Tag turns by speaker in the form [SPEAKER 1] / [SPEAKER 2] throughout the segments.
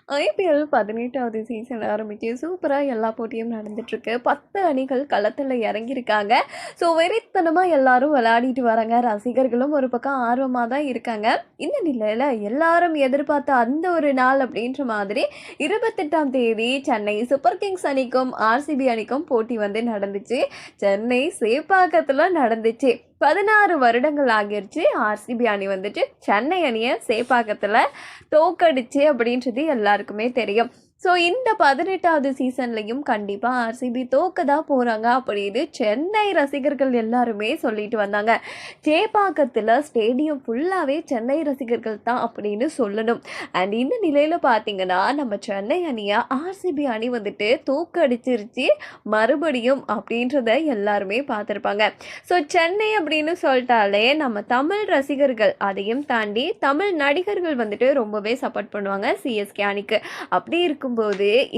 [SPEAKER 1] IPL 18வது season ஆரம்பிச்சு சூப்பரா எல்லா போட்டியும் நடந்துட்டுருக்கு. 10 அணிகள் களத்துல இறங்கியிருக்காங்க. ஸோ வெறித்தனமா எல்லாரும் விளையாடிட்டு வராங்க. ரசிகர்களும் ஒரு பக்கம் ஆர்வமா தான் இருக்காங்க. இந்த நிலையில எல்லாரும் எதிர்பார்த்த அந்த ஒரு நாள் அப்படின்ற மாதிரி 28ஆம் தேதி சென்னை சூப்பர் கிங்ஸ் அணிக்கும் ஆர்சிபி அணிக்கும் போட்டி வந்து நடந்துச்சு. சென்னை சேப்பாக்கத்துல நடந்துச்சு. 16 வருடங்கள் ஆகிருச்சு. ஆர்சிபி அணி வந்துட்டு சென்னை அணியை சேப்பாக்கத்தில் தோக்கடிச்சு அப்படின்றது எல்லாருக்குமே தெரியும். ஸோ இந்த 18வது சீசன்லையும் கண்டிப்பாக ஆர்சிபி தோக்க தான் போகிறாங்க அப்படின்னு சென்னை ரசிகர்கள் எல்லாருமே சொல்லிட்டு வந்தாங்க. சேப்பாக்கத்தில் ஸ்டேடியம் ஃபுல்லாகவே சென்னை ரசிகர்கள் தான் அப்படின்னு சொல்லணும். அண்ட் இந்த நிலையில் பார்த்தீங்கன்னா நம்ம சென்னை அணியை ஆர்சிபி அணி வந்துட்டு தோக்கடிச்சிருச்சு மறுபடியும் அப்படின்றத எல்லாருமே பார்த்துருப்பாங்க. ஸோ சென்னை அப்படின்னு சொல்லிட்டாலே நம்ம தமிழ் ரசிகர்கள், அதையும் தாண்டி தமிழ் நடிகர்கள் வந்துட்டு ரொம்பவே சப்போர்ட் பண்ணுவாங்க சிஎஸ்கே அணிக்கு. அப்படி இருக்கும்போது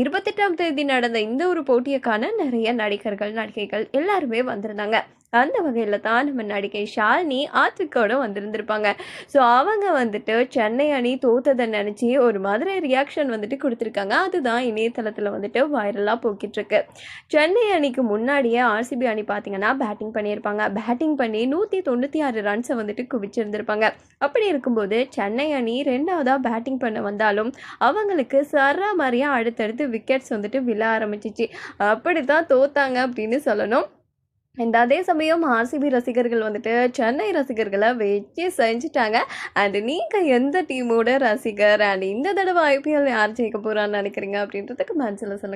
[SPEAKER 1] 28ஆம் தேதி நடந்த இந்த ஒரு போட்டியைக்கான நிறைய நடிகர்கள் நடிகைகள் எல்லாருமே வந்திருந்தாங்க. அந்த வகையில் தான் நம்ம நடிகை ஷாலினி ஆத்விக்கோட வந்திருந்திருப்பாங்க. ஸோ அவங்க வந்துட்டு சென்னை அணி தோத்ததை நினச்சி ஒரு மாதிரி ரியாக்ஷன் வந்துட்டு கொடுத்துருக்காங்க. அதுதான் இணையதளத்தில் வந்துட்டு வைரலாக போய்கிட்டுருக்கு. சென்னை அணிக்கு முன்னாடியே ஆர்சிபி அணி பார்த்தீங்கன்னா பேட்டிங் பண்ணியிருப்பாங்க. பேட்டிங் பண்ணி 196 ரன்ஸை வந்துட்டு குவிச்சிருந்திருப்பாங்க. அப்படி இருக்கும்போது சென்னை அணி 2வதாக பேட்டிங் பண்ண வந்தாலும் அவங்களுக்கு சராமாரியாக அடுத்தடுத்து விக்கெட்ஸ் வந்துட்டு விழ ஆரம்பிச்சிச்சு. அப்படி தான் தோத்தாங்க அப்படின்னு சொல்லணும். அண்ட் அதே சமயம் ஆர்சிபி ரசிகர்கள் வந்துட்டு சென்னை ரசிகர்களை வச்சு செஞ்சுட்டாங்க. அண்ட் நீங்கள் எந்த டீமோட ரசிகர், அண்ட் இந்த தடவை ஐபிஎல் யார் ஜெயிக்க போகிறான்னு நினைக்கிறீங்க அப்படின்றதுக்கு கமெண்ட்ஸில் சொல்லுங்கள்.